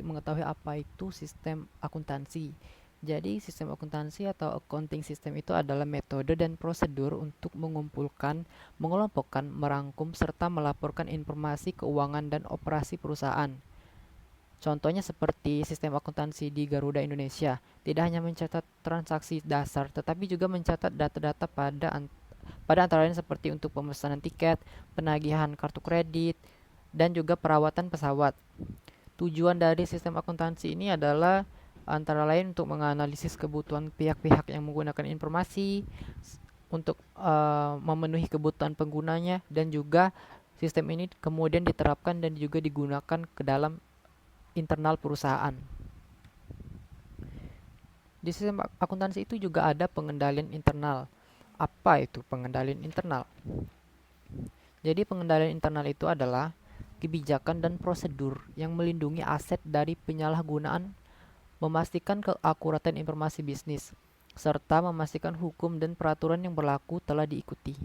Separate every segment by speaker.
Speaker 1: mengetahui apa itu sistem akuntansi. Jadi, sistem akuntansi atau accounting system itu adalah metode dan prosedur untuk mengumpulkan, mengelompokkan, merangkum, serta melaporkan informasi keuangan dan operasi perusahaan. Contohnya seperti sistem akuntansi di Garuda Indonesia, tidak hanya mencatat transaksi dasar, tetapi juga mencatat data-data pada antara lain seperti untuk pemesanan tiket, penagihan kartu kredit, dan juga perawatan pesawat. Tujuan dari sistem akuntansi ini adalah antara lain untuk menganalisis kebutuhan pihak-pihak yang menggunakan informasi, untuk memenuhi kebutuhan penggunanya, dan juga sistem ini kemudian diterapkan dan juga digunakan ke dalam internal perusahaan. Di sistem akuntansi itu juga ada pengendalian internal. Apa itu pengendalian internal? Jadi pengendalian internal itu adalah kebijakan dan prosedur yang melindungi aset dari penyalahgunaan, memastikan keakuratan informasi bisnis, serta memastikan hukum dan peraturan yang berlaku telah diikuti.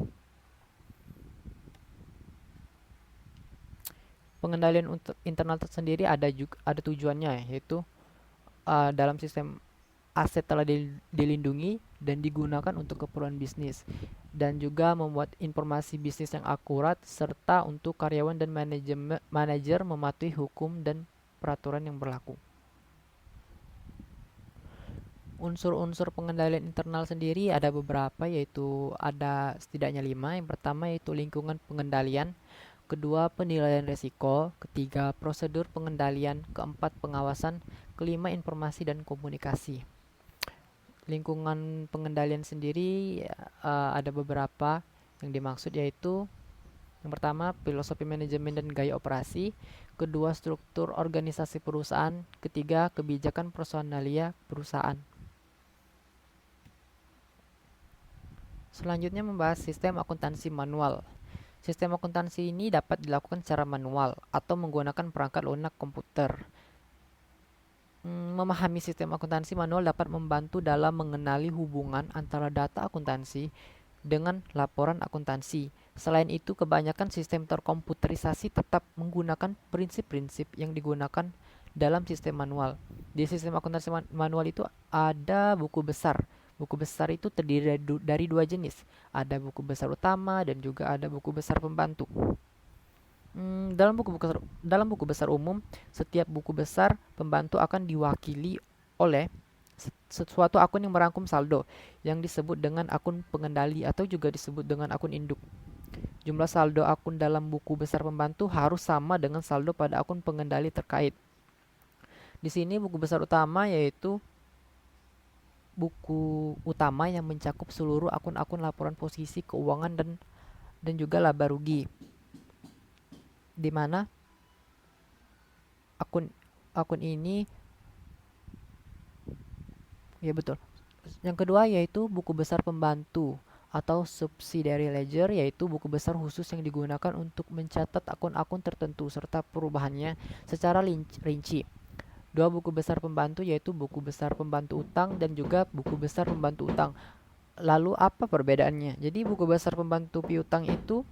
Speaker 1: Pengendalian internal tersendiri ada tujuannya, yaitu dalam sistem aset telah dilindungi dan digunakan untuk keperluan bisnis, dan juga membuat informasi bisnis yang akurat, serta untuk karyawan dan manajer mematuhi hukum dan peraturan yang berlaku. Unsur-unsur pengendalian internal sendiri ada beberapa, yaitu ada setidaknya 5. Yang pertama yaitu lingkungan pengendalian, kedua penilaian risiko, ketiga prosedur pengendalian, keempat pengawasan, kelima informasi dan komunikasi. Lingkungan pengendalian sendiri ada beberapa yang dimaksud, yaitu yang pertama filosofi manajemen dan gaya operasi, kedua struktur organisasi perusahaan, ketiga kebijakan personalia perusahaan. Selanjutnya membahas sistem akuntansi manual. Sistem akuntansi ini dapat dilakukan secara manual atau menggunakan perangkat lunak komputer. Memahami sistem akuntansi manual dapat membantu dalam mengenali hubungan antara data akuntansi dengan laporan akuntansi. Selain itu, kebanyakan sistem terkomputerisasi tetap menggunakan prinsip-prinsip yang digunakan dalam sistem manual. Di sistem akuntansi manual itu ada buku besar. Buku besar itu terdiri dari dua jenis. Ada buku besar utama dan juga ada buku besar pembantu. Dalam buku besar umum, setiap buku besar pembantu akan diwakili oleh suatu akun yang merangkum saldo yang disebut dengan akun pengendali atau juga disebut dengan akun induk. Jumlah saldo akun dalam buku besar pembantu harus sama dengan saldo pada akun pengendali terkait. Di sini buku besar utama yaitu buku utama yang mencakup seluruh akun-akun laporan posisi keuangan dan juga laba rugi, di mana akun ini, ya betul. Yang kedua yaitu buku besar pembantu atau subsidiary ledger, yaitu buku besar khusus yang digunakan untuk mencatat akun-akun tertentu serta perubahannya secara rinci. Dua buku besar pembantu yaitu buku besar pembantu utang dan juga buku besar pembantu utang. Lalu apa perbedaannya? Jadi buku besar pembantu piutang itu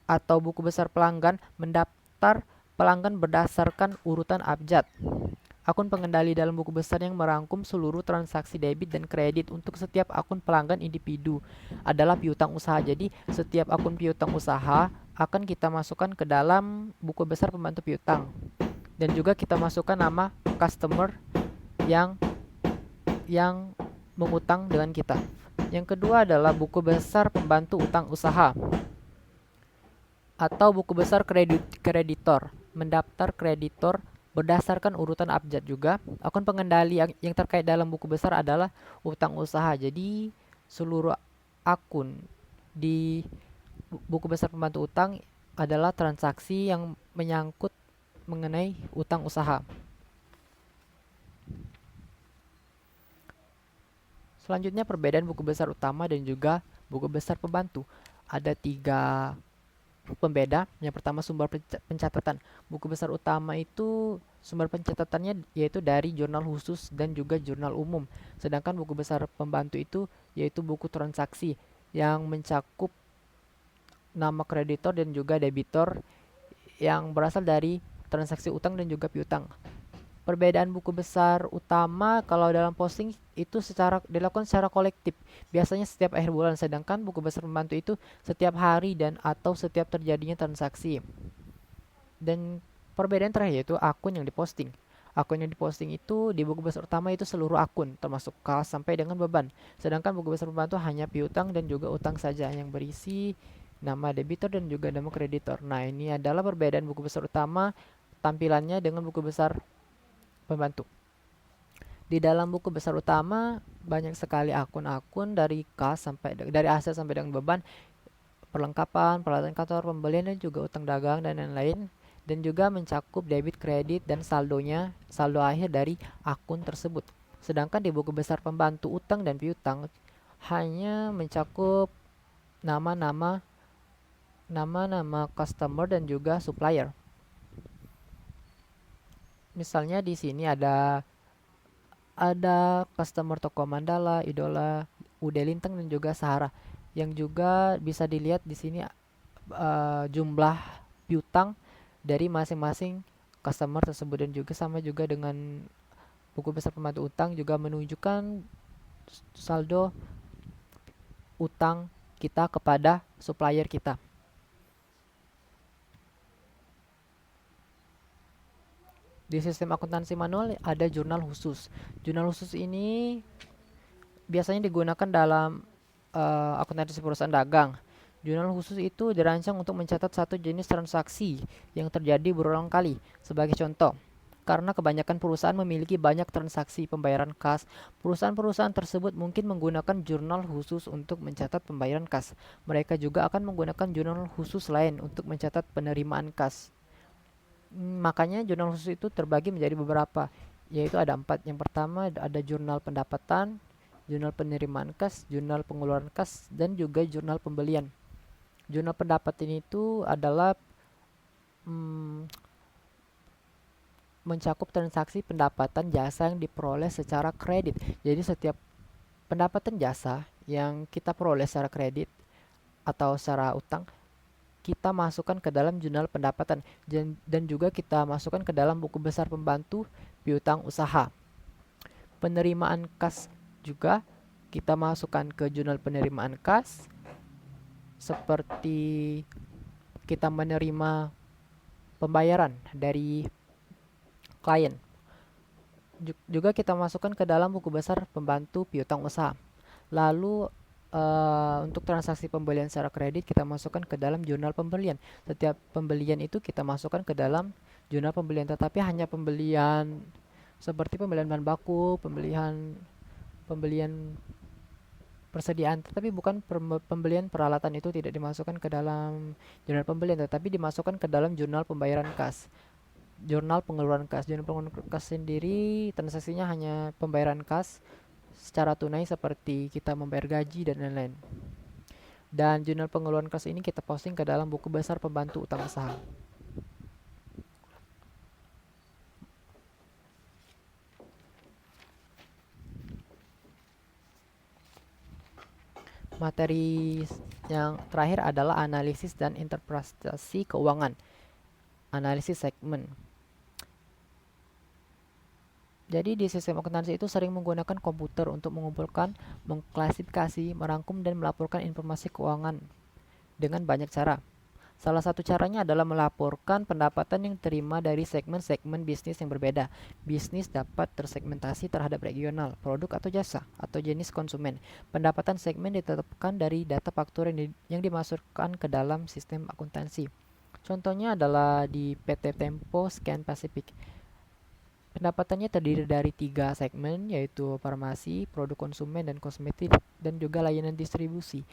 Speaker 1: atau buku besar pelanggan mendaftar pelanggan berdasarkan urutan abjad. Akun pengendali dalam buku besar yang merangkum seluruh transaksi debit dan kredit untuk setiap akun pelanggan individu adalah piutang usaha. Jadi setiap akun piutang usaha akan kita masukkan ke dalam buku besar pembantu piutang, dan juga kita masukkan nama customer yang mengutang dengan kita. Yang kedua adalah buku besar pembantu utang usaha atau buku besar kreditor, mendaftar kreditor berdasarkan urutan abjad juga. Akun pengendali yang terkait dalam buku besar adalah utang usaha. Jadi seluruh akun di buku besar pembantu utang adalah transaksi yang menyangkut mengenai utang usaha. Selanjutnya perbedaan buku besar utama dan juga buku besar pembantu. Ada 3 pembeda. Yang pertama sumber pencatatan. Buku besar utama itu sumber pencatatannya yaitu dari jurnal khusus dan juga jurnal umum. Sedangkan buku besar pembantu itu yaitu buku transaksi yang mencakup nama kreditor dan juga debitor yang berasal dari transaksi utang dan juga piutang. Perbedaan buku besar utama kalau dalam posting itu dilakukan secara kolektif, biasanya setiap akhir bulan, sedangkan buku besar pembantu itu setiap hari dan atau setiap terjadinya transaksi. Dan perbedaan terakhir yaitu akun yang diposting. Akun yang diposting itu di buku besar utama itu seluruh akun, termasuk kas sampai dengan beban. Sedangkan buku besar pembantu hanya piutang dan juga utang saja yang berisi nama debitur dan juga nama kreditor. Nah, ini adalah perbedaan buku besar utama tampilannya dengan buku besar pembantu. Di dalam buku besar utama banyak sekali akun-akun dari kas sampai dari aset sampai dengan beban, perlengkapan, peralatan kantor, pembelian dan juga utang dagang dan lain-lain, dan juga mencakup debit, kredit dan saldonya, saldo akhir dari akun tersebut. Sedangkan di buku besar pembantu utang dan piutang hanya mencakup nama-nama customer dan juga supplier. Misalnya di sini ada customer toko Mandala, Idola, UD Lintang dan juga Sahara, yang juga bisa dilihat di sini jumlah piutang dari masing-masing customer tersebut, dan juga sama juga dengan buku besar pembantu utang juga menunjukkan saldo utang kita kepada supplier kita. Di sistem akuntansi manual ada jurnal khusus. Jurnal khusus ini biasanya digunakan dalam akuntansi perusahaan dagang. Jurnal khusus itu dirancang untuk mencatat satu jenis transaksi yang terjadi berulang kali. Sebagai contoh, karena kebanyakan perusahaan memiliki banyak transaksi pembayaran kas, perusahaan-perusahaan tersebut mungkin menggunakan jurnal khusus untuk mencatat pembayaran kas. Mereka juga akan menggunakan jurnal khusus lain untuk mencatat penerimaan kas. Makanya jurnal khusus itu terbagi menjadi beberapa, yaitu ada 4. Yang pertama ada jurnal pendapatan, jurnal penerimaan kas, jurnal pengeluaran kas, dan juga jurnal pembelian. Jurnal pendapatan itu adalah mencakup transaksi pendapatan jasa yang diperoleh secara kredit. Jadi setiap pendapatan jasa yang kita peroleh secara kredit atau secara utang, kita masukkan ke dalam jurnal pendapatan, dan juga kita masukkan ke dalam buku besar pembantu piutang usaha. Penerimaan kas juga kita masukkan ke jurnal penerimaan kas, seperti kita menerima pembayaran dari klien. Juga kita masukkan ke dalam buku besar pembantu piutang usaha. Lalu untuk transaksi pembelian secara kredit kita masukkan ke dalam jurnal pembelian. Setiap pembelian itu kita masukkan ke dalam jurnal pembelian, tetapi hanya pembelian seperti pembelian bahan baku, pembelian persediaan, tetapi bukan pembelian peralatan, itu tidak dimasukkan ke dalam jurnal pembelian, tetapi dimasukkan ke dalam jurnal pembayaran kas. Jurnal pengeluaran kas. Jurnal pengeluaran kas sendiri transaksinya hanya pembayaran kas secara tunai seperti kita membayar gaji dan lain-lain. Dan jurnal pengeluaran kas ini kita posting ke dalam buku besar pembantu utang usaha. Materi yang terakhir adalah analisis dan interpretasi keuangan. Analisis segmen. Jadi di sistem akuntansi itu sering menggunakan komputer untuk mengumpulkan, mengklasifikasi, merangkum, dan melaporkan informasi keuangan dengan banyak cara. Salah satu caranya adalah melaporkan pendapatan yang diterima dari segmen-segmen bisnis yang berbeda. Bisnis dapat tersegmentasi terhadap regional, produk atau jasa, atau jenis konsumen. Pendapatan segmen ditetapkan dari data faktur yang dimasukkan ke dalam sistem akuntansi. Contohnya adalah di PT Tempo Scan Pacific. Pendapatannya terdiri dari 3 segmen, yaitu farmasi, produk konsumen dan kosmetik, dan juga layanan distribusi.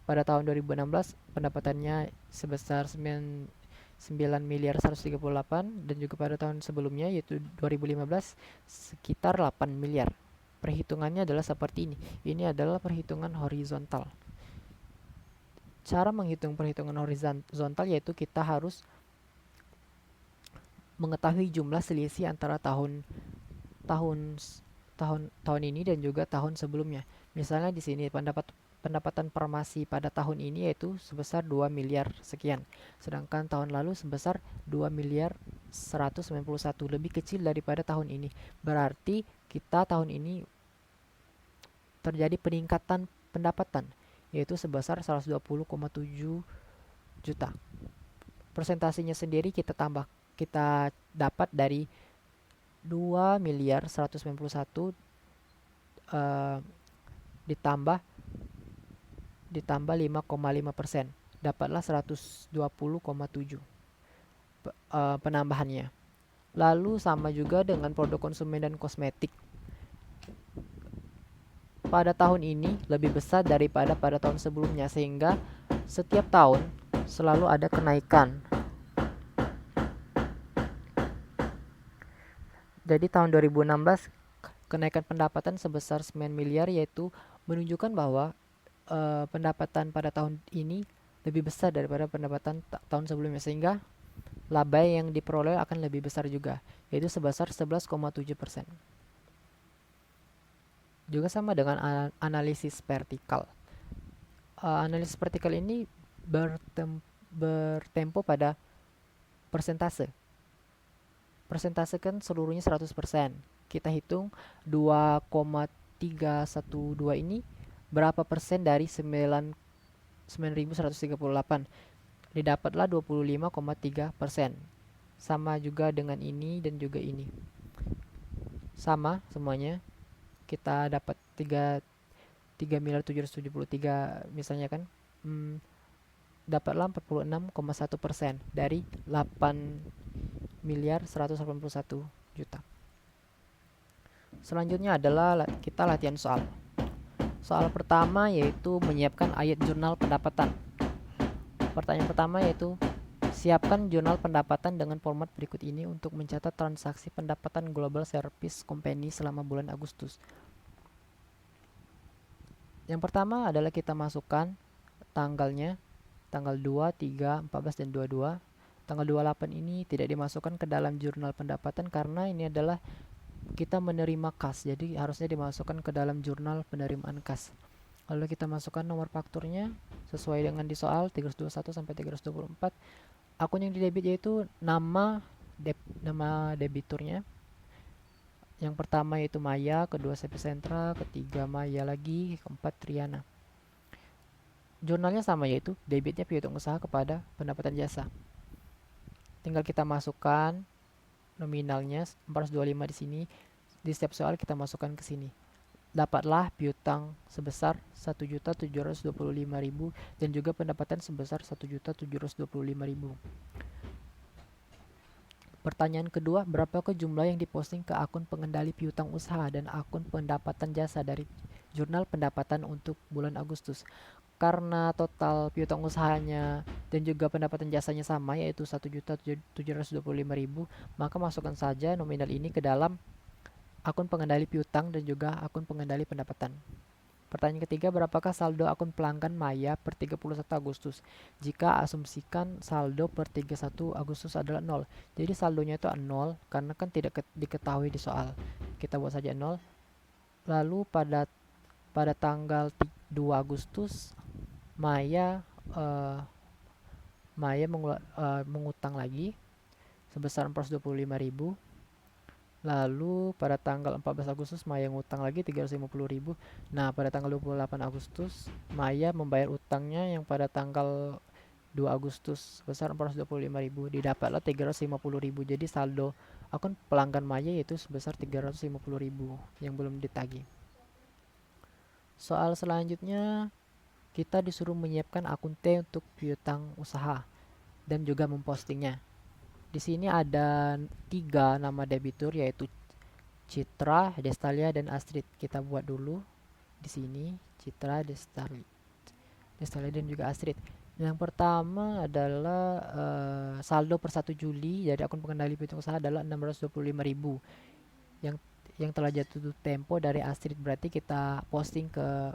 Speaker 1: Pada tahun 2016, pendapatannya sebesar 9.138 dan juga pada tahun sebelumnya yaitu 2015 sekitar 8 miliar. Perhitungannya adalah seperti ini. Ini adalah perhitungan horizontal. Cara menghitung perhitungan horizontal yaitu kita harus mengetahui jumlah selisih antara tahun ini dan juga tahun sebelumnya. Misalnya di sini pendapatan farmasi pada tahun ini yaitu sebesar 2 miliar sekian. Sedangkan tahun lalu sebesar 2 miliar 191, lebih kecil daripada tahun ini. Berarti kita tahun ini terjadi peningkatan pendapatan yaitu sebesar 120,7 juta. Presentasinya sendiri kita dapat dari 2 miliar 191 eh, ditambah 5,5%, dapatlah 120,7 penambahannya. Lalu sama juga dengan produk konsumen dan kosmetik. Pada tahun ini lebih besar daripada pada tahun sebelumnya, sehingga setiap tahun selalu ada kenaikan. Jadi tahun 2016 kenaikan pendapatan sebesar 9 miliar, yaitu menunjukkan bahwa pendapatan pada tahun ini lebih besar daripada pendapatan tahun sebelumnya, sehingga laba yang diperoleh akan lebih besar juga, yaitu sebesar 11,7%. Juga sama dengan analisis vertikal. Analisis vertikal ini bertempo pada persentase. Persentase kan seluruhnya 100%. Kita hitung 2,312 ini berapa persen dari 9.138. Didapatlah 25,3%. Sama juga dengan ini dan juga ini. Sama semuanya. Kita dapat 3.773 misalnya kan. Dapatlah 46,1% dari 8 miliar 181 juta. Selanjutnya adalah kita latihan soal. Soal pertama yaitu menyiapkan ayat jurnal pendapatan. Pertanyaan pertama yaitu siapkan jurnal pendapatan dengan format berikut ini untuk mencatat transaksi pendapatan Global Service Company selama bulan Agustus. Yang pertama adalah kita masukkan tanggalnya, tanggal 2, 3, 14, dan 22. Tanggal 28 ini tidak dimasukkan ke dalam jurnal pendapatan karena ini adalah kita menerima kas, jadi harusnya dimasukkan ke dalam jurnal penerimaan kas. Lalu kita masukkan nomor fakturnya sesuai dengan di soal 321 sampai 324. Akun yang didebit yaitu nama debiturnya. Yang pertama yaitu Maya, kedua CP Sentra, ketiga Maya lagi, keempat Triana. Jurnalnya sama yaitu debitnya piutang usaha kepada pendapatan jasa. Tinggal kita masukkan nominalnya 425 di sini. Di setiap soal kita masukkan ke sini. Dapatlah piutang sebesar 1.725.000 dan juga pendapatan sebesar 1.725.000. Pertanyaan kedua, berapakah jumlah yang diposting ke akun pengendali piutang usaha dan akun pendapatan jasa dari jurnal pendapatan untuk bulan Agustus? Karena total piutang usahanya dan juga pendapatan jasanya sama yaitu 1.725.000, maka masukkan saja nominal ini ke dalam akun pengendali piutang dan juga akun pengendali pendapatan. Pertanyaan ketiga, berapakah saldo akun pelanggan Maya per 31 Agustus? Jika asumsikan saldo per 31 Agustus adalah 0. Jadi saldonya itu 0 karena kan tidak diketahui di soal. Kita buat saja 0. Lalu pada tanggal 2 Agustus Maya mengutang lagi sebesar 425.000. Lalu pada tanggal 14 Agustus Maya ngutang lagi 350.000. Nah, pada tanggal 28 Agustus Maya membayar utangnya yang pada tanggal 2 Agustus sebesar 425.000. Didapatlah 350.000. Jadi saldo akun pelanggan Maya yaitu sebesar 350.000 yang belum ditagih. Soal selanjutnya kita disuruh menyiapkan akun T untuk piutang usaha dan juga mempostingnya. Di sini ada 3 nama debitur yaitu Citra, Destalia, dan Astrid. Kita buat dulu di sini Citra, Destalia, dan juga Astrid. Yang pertama adalah saldo per 1 Juli dari akun pengendali piutang usaha adalah 625.000 yang telah jatuh tempo dari Astrid. Berarti kita posting ke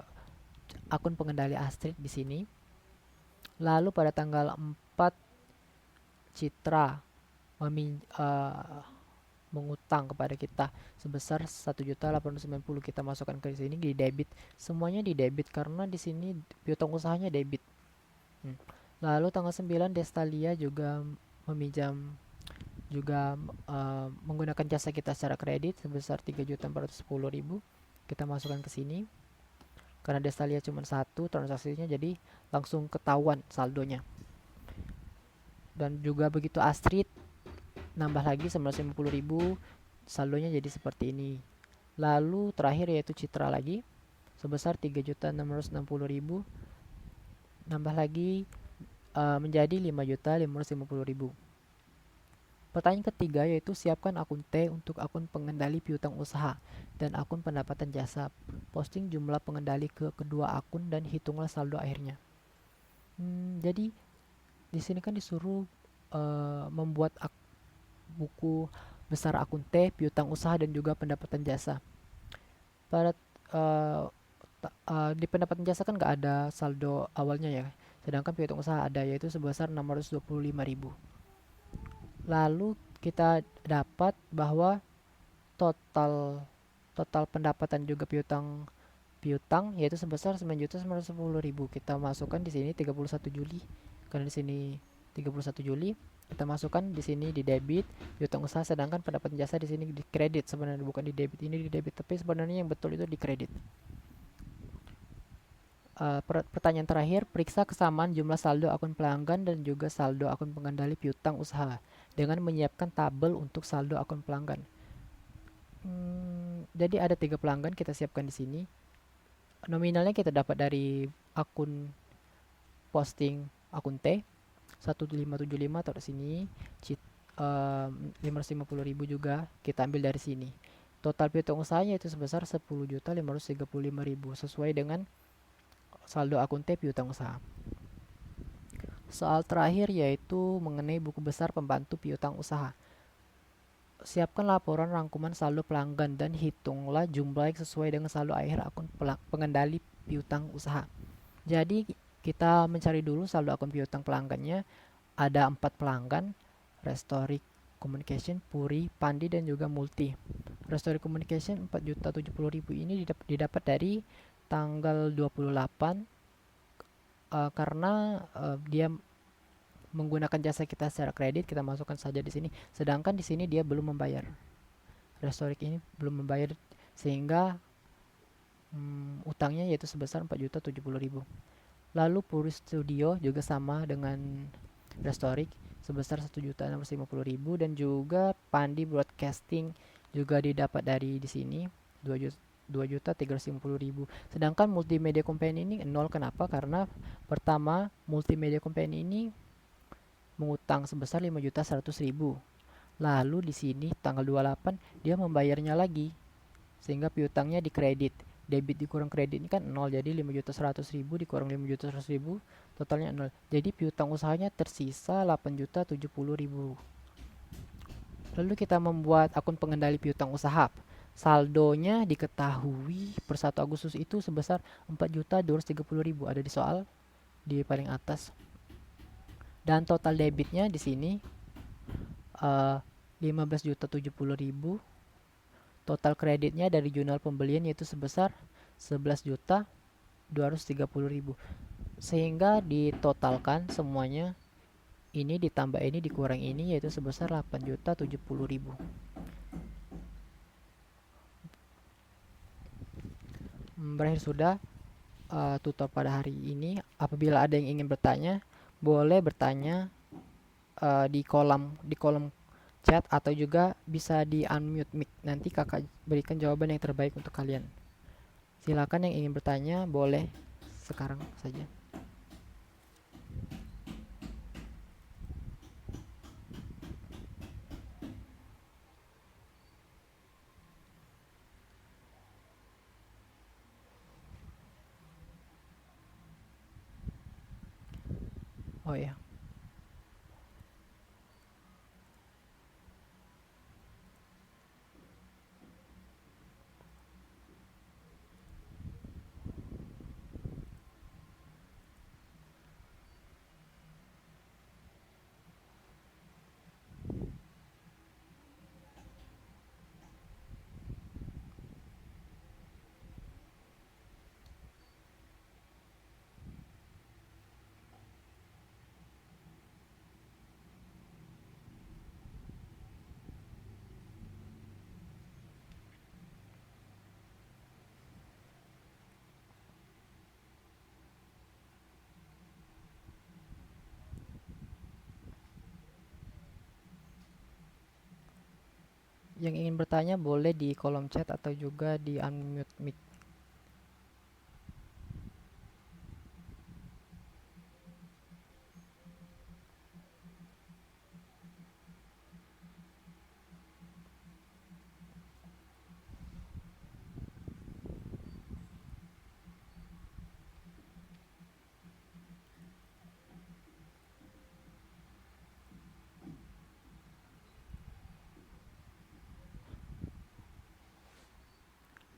Speaker 1: akun pengendali Astrid di sini. Lalu pada tanggal 4 Citra mengutang kepada kita sebesar 1.890.000. Kita masukkan ke sini di debit. Semuanya di debit karena di sini piutang usahanya debit. Lalu tanggal 9 Destalia juga meminjam juga menggunakan jasa kita secara kredit sebesar 3.410.000. Kita masukkan ke sini. Karena Destalia cuma satu transaksinya, jadi langsung ketahuan saldonya. Dan juga begitu Astrid, nambah lagi 950.000, saldonya jadi seperti ini. Lalu terakhir yaitu Citra lagi sebesar 3.660.000, nambah lagi menjadi 5.550.000. Pertanyaan ketiga yaitu siapkan akun T untuk akun pengendali piutang usaha dan akun pendapatan jasa. Posting jumlah pengendali ke kedua akun dan hitunglah saldo akhirnya. Jadi di sini kan disuruh membuat buku besar akun T, piutang usaha dan juga pendapatan jasa. Pada di pendapatan jasa kan nggak ada saldo awalnya ya, sedangkan piutang usaha ada yaitu sebesar 625.000. Lalu kita dapat bahwa total total pendapatan juga piutang yaitu sebesar 9.910.000. Kita masukkan di sini 31 Juli. Karena di sini 31 Juli, kita masukkan di sini di debit piutang usaha, sedangkan pendapatan jasa di sini di kredit. Sebenarnya bukan di debit, ini di debit, tapi sebenarnya yang betul itu di kredit. Pertanyaan terakhir, periksa kesamaan jumlah saldo akun pelanggan dan juga saldo akun pengendali piutang usaha dengan menyiapkan tabel untuk saldo akun pelanggan. Jadi ada 3 pelanggan kita siapkan di sini. Nominalnya kita dapat dari akun posting akun T 1575 taruh sini. 550.000 juga kita ambil dari sini. Total piutang usahanya itu sebesar 10.535.000 sesuai dengan saldo akun T piutang usaha. Soal terakhir yaitu mengenai buku besar pembantu piutang usaha. Siapkan laporan rangkuman saldo pelanggan dan hitunglah jumlah yang sesuai dengan saldo akhir akun pengendali piutang usaha. Jadi kita mencari dulu saldo akun piutang pelanggannya. Ada 4 pelanggan, Restorik Communication, Puri, Pandi, dan juga Multi. Restorik Communication 4.070.000 ini didapat dari tanggal 28 karena dia menggunakan jasa kita secara kredit, kita masukkan saja di sini. Sedangkan di sini dia belum membayar. Restorik ini belum membayar sehingga utangnya yaitu sebesar 4.070.000. Lalu Puri Studio juga sama dengan Restorik sebesar 1.650.000 dan juga Pandi Broadcasting juga didapat dari di sini 2.350.000. Sedangkan Multimedia Company ini nol. Kenapa? Karena pertama Multimedia Company ini mengutang sebesar 5.100.000. Lalu di sini tanggal 28 dia membayarnya lagi sehingga piutangnya dikredit. Debit dikurang kredit ini kan 0, jadi 5.100.000 dikurang 5.100.000 totalnya 0. Jadi piutang usahanya tersisa 8.070.000. Lalu kita membuat akun pengendali piutang usaha. Saldonya diketahui per 1 Agustus itu sebesar 4.230.000. Ada di soal di paling atas. Dan total debitnya di sini 15.070.000. Total kreditnya dari jurnal pembelian yaitu sebesar 11.230.000. Sehingga ditotalkan semuanya ini ditambah ini dikurang ini yaitu sebesar 8.070.000. Berakhir sudah tutor pada hari ini. Apabila ada yang ingin bertanya, boleh bertanya di kolom chat atau juga bisa di unmute mic. Nanti kakak berikan jawaban yang terbaik untuk kalian. Silakan yang ingin bertanya boleh sekarang saja. Oh ya. Yang ingin bertanya boleh di kolom chat atau juga di unmute mic.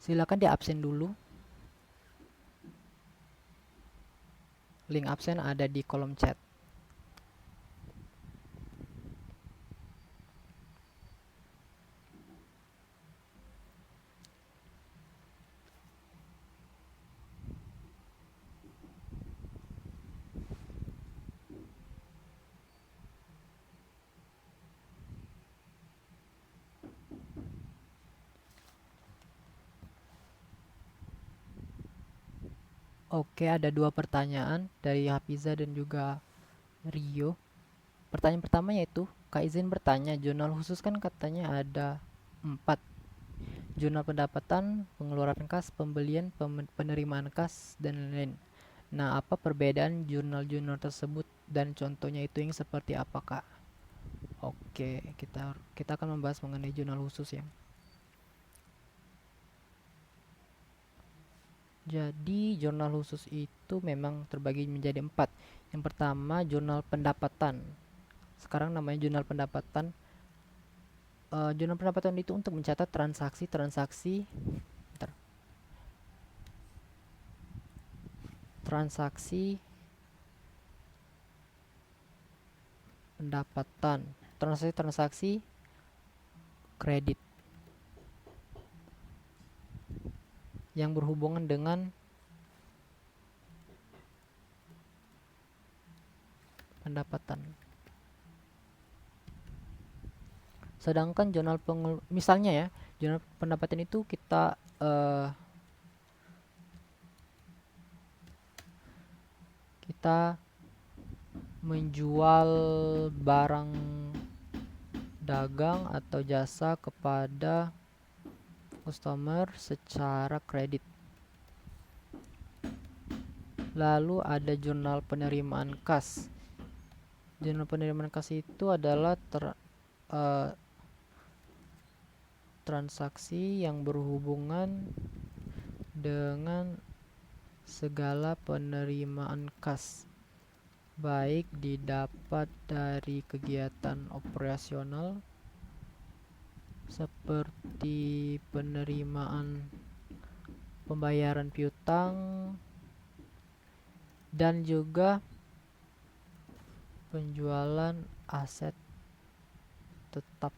Speaker 1: Silakan di absen dulu. Link absen ada di kolom chat. Oke, ada dua pertanyaan dari Hafiza dan juga Rio. Pertanyaan pertama yaitu, Kak izin bertanya, jurnal khusus kan katanya ada 4. Jurnal pendapatan, pengeluaran kas, pembelian, penerimaan kas, dan lain-lain. Nah, apa perbedaan jurnal-jurnal tersebut dan contohnya itu yang seperti apa, Kak? Oke, kita akan membahas mengenai jurnal khusus ya. Jadi, jurnal khusus itu memang terbagi menjadi 4. Yang pertama, jurnal pendapatan. Sekarang namanya jurnal pendapatan. Jurnal pendapatan itu untuk mencatat transaksi-transaksi pendapatan, transaksi-transaksi kredit yang berhubungan dengan pendapatan. Sedangkan misalnya ya, jurnal pendapatan itu kita menjual barang dagang atau jasa kepada customer secara kredit. Lalu ada jurnal penerimaan kas. Jurnal penerimaan kas itu adalah transaksi yang berhubungan dengan segala penerimaan kas, baik didapat dari kegiatan operasional seperti penerimaan pembayaran piutang dan juga penjualan aset tetap.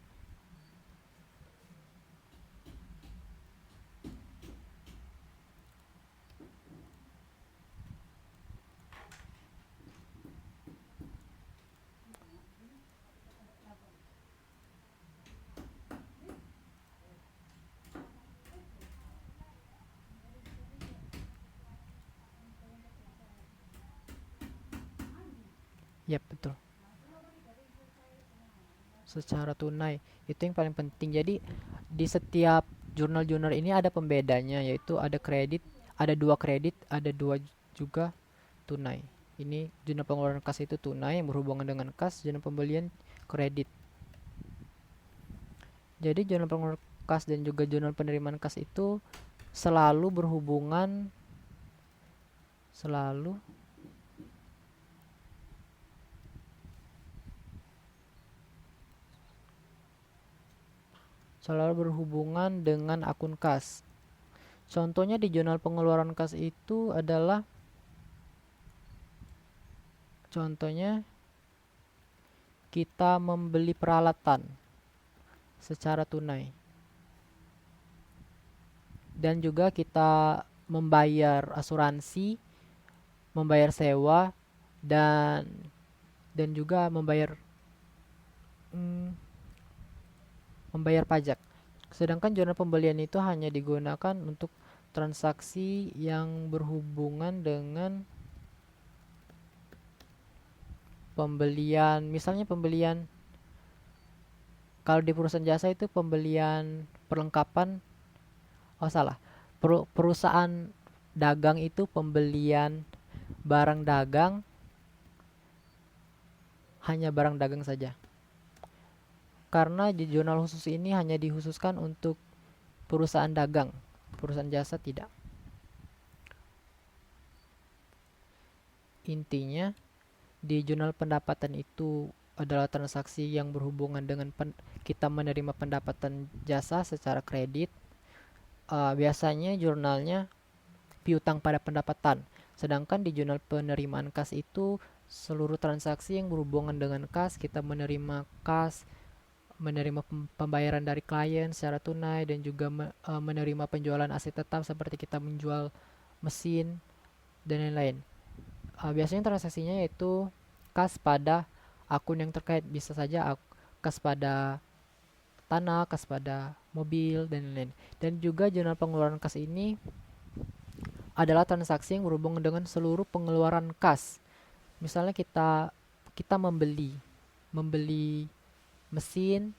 Speaker 1: Yap, betul. Secara tunai itu yang paling penting. Jadi di setiap jurnal-jurnal ini ada pembedanya, yaitu ada kredit, ada dua juga tunai. Ini jurnal pengeluaran kas itu tunai yang berhubungan dengan kas, jurnal pembelian kredit. Jadi jurnal pengeluaran kas dan juga jurnal penerimaan kas itu selalu berhubungan selalu berhubungan dengan akun kas. Contohnya di jurnal pengeluaran kas itu adalah contohnya kita membeli peralatan secara tunai dan juga kita membayar asuransi, membayar sewa dan juga membayar pajak. Sedangkan jurnal pembelian itu hanya digunakan untuk transaksi yang berhubungan dengan pembelian, misalnya pembelian Kalau di perusahaan jasa itu pembelian perlengkapan, oh salah, perusahaan dagang itu pembelian barang dagang, hanya barang dagang saja. Karena di jurnal khusus ini hanya dikhususkan untuk perusahaan dagang, perusahaan jasa tidak. Intinya, di jurnal pendapatan itu adalah transaksi yang berhubungan dengan kita menerima pendapatan jasa secara kredit. Biasanya jurnalnya piutang pada pendapatan. Sedangkan di jurnal penerimaan kas itu seluruh transaksi yang berhubungan dengan kas, kita menerima kas, menerima pembayaran dari klien secara tunai, dan juga menerima penjualan aset tetap seperti kita menjual mesin dan lain-lain. Biasanya transaksinya yaitu kas pada akun yang terkait, bisa saja kas pada tanah, kas pada mobil, dan lain-lain. Dan juga jurnal pengeluaran kas ini adalah transaksi yang berhubungan dengan seluruh pengeluaran kas. Misalnya kita membeli mesin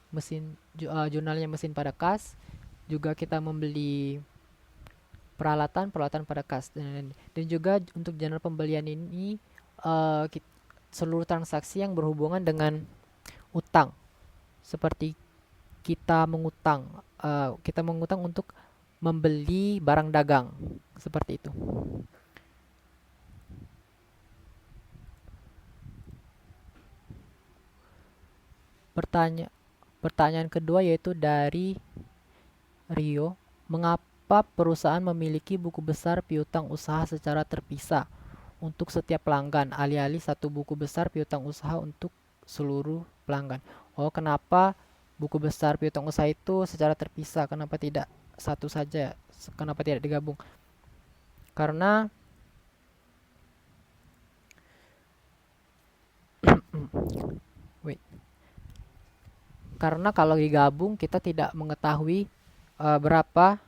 Speaker 1: jurnalnya mesin pada kas, juga kita membeli peralatan pada kas, dan juga untuk jurnal pembelian ini uh, seluruh transaksi yang berhubungan dengan utang, seperti kita mengutang untuk membeli barang dagang, seperti itu. Pertanyaan kedua yaitu dari Rio, mengapa perusahaan memiliki buku besar piutang usaha secara terpisah untuk setiap pelanggan, alih-alih satu buku besar piutang usaha untuk seluruh pelanggan? Oh, kenapa buku besar piutang usaha itu secara terpisah? Kenapa tidak satu saja? Kenapa tidak digabung? Karena wait, karena kalau digabung kita tidak mengetahui berapa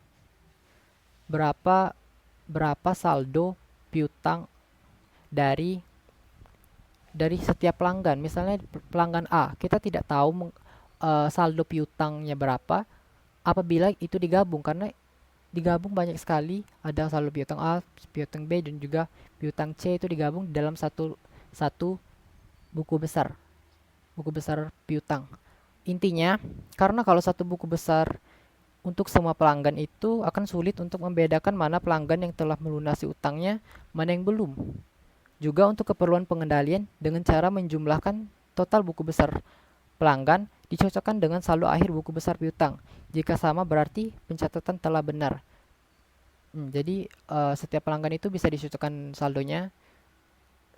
Speaker 1: berapa berapa saldo piutang dari setiap pelanggan. Misalnya pelanggan A, kita tidak tahu saldo piutangnya berapa apabila itu digabung, karena digabung banyak sekali, ada saldo piutang A, piutang B, dan juga piutang C, itu digabung dalam satu satu buku besar piutang. Intinya, karena kalau satu buku besar untuk semua pelanggan itu akan sulit untuk membedakan mana pelanggan yang telah melunasi utangnya, mana yang belum. Juga untuk keperluan pengendalian dengan cara menjumlahkan total buku besar pelanggan dicocokkan dengan saldo akhir buku besar piutang. Jika sama berarti pencatatan telah benar. Jadi setiap pelanggan itu bisa dicocokkan saldonya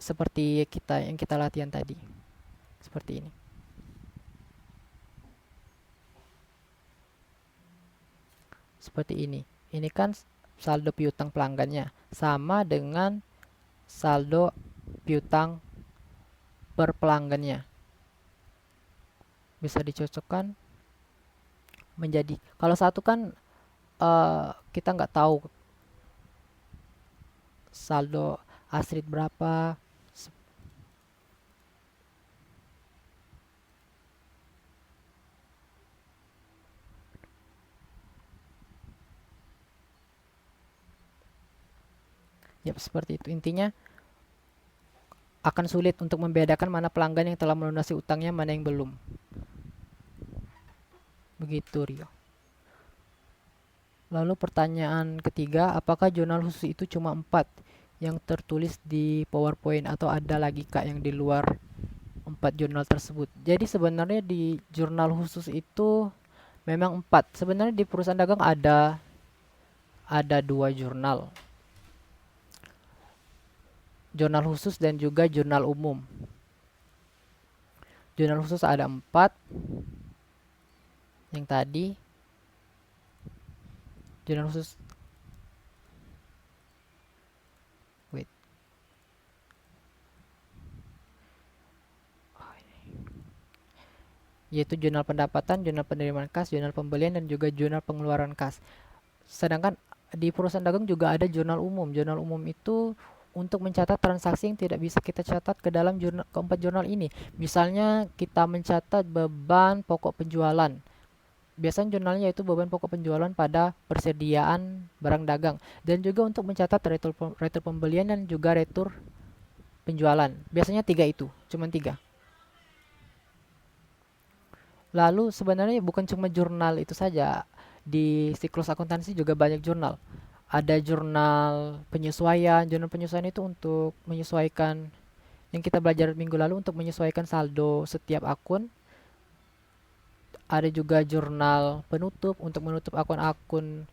Speaker 1: seperti yang kita latihan tadi. Seperti ini. Seperti ini. Ini kan saldo piutang pelanggannya sama dengan saldo piutang per pelanggannya. Bisa dicocokkan menjadi, kalau satu kan kita nggak tahu saldo Astrid berapa. Ya, seperti itu. Intinya akan sulit untuk membedakan mana pelanggan yang telah melunasi utangnya, mana yang belum. Begitu, Rio. Lalu pertanyaan ketiga, apakah jurnal khusus itu cuma 4 yang tertulis di PowerPoint atau ada lagi Kak yang di luar 4 jurnal tersebut? Jadi sebenarnya di jurnal khusus itu memang 4. Sebenarnya di perusahaan dagang ada 2 jurnal. Jurnal khusus dan juga jurnal umum. Jurnal khusus ada 4. Yang tadi jurnal khusus yaitu jurnal pendapatan, jurnal penerimaan kas, jurnal pembelian, dan juga jurnal pengeluaran kas. Sedangkan di perusahaan dagang juga ada jurnal umum. Jurnal umum itu untuk mencatat transaksi yang tidak bisa kita catat ke dalam keempat jurnal ini. Misalnya kita mencatat beban pokok penjualan. Biasanya jurnalnya itu beban pokok penjualan pada persediaan barang dagang, dan juga untuk mencatat retur pembelian dan juga retur penjualan. Biasanya tiga itu, cuma tiga. Lalu sebenarnya bukan cuma jurnal itu saja. Di siklus akuntansi juga banyak jurnal. Ada jurnal penyesuaian. Jurnal penyesuaian itu untuk menyesuaikan yang kita belajar minggu lalu, untuk menyesuaikan saldo setiap akun. Ada juga jurnal penutup untuk menutup akun-akun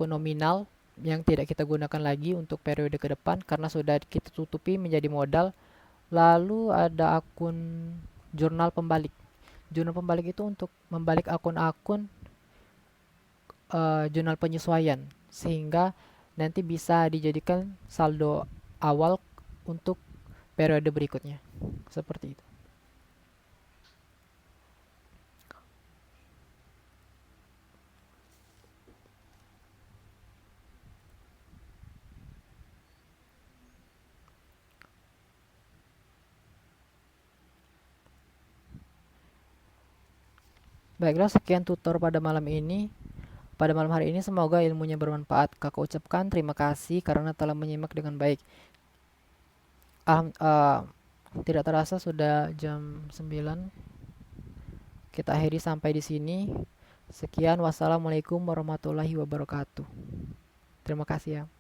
Speaker 1: nominal yang tidak kita gunakan lagi untuk periode ke depan karena sudah kita tutupi menjadi modal. Lalu ada jurnal pembalik. Jurnal pembalik itu untuk membalik akun-akun jurnal penyesuaian sehingga nanti bisa dijadikan saldo awal untuk periode berikutnya. Seperti itu. Baiklah, sekian tutor pada malam ini. Pada malam hari ini semoga ilmunya bermanfaat. Kakak ucapkan terima kasih karena telah menyimak dengan baik. Alham, eh, Tidak terasa sudah jam 9. Kita akhiri sampai di sini. Sekian, wassalamualaikum warahmatullahi wabarakatuh. Terima kasih ya.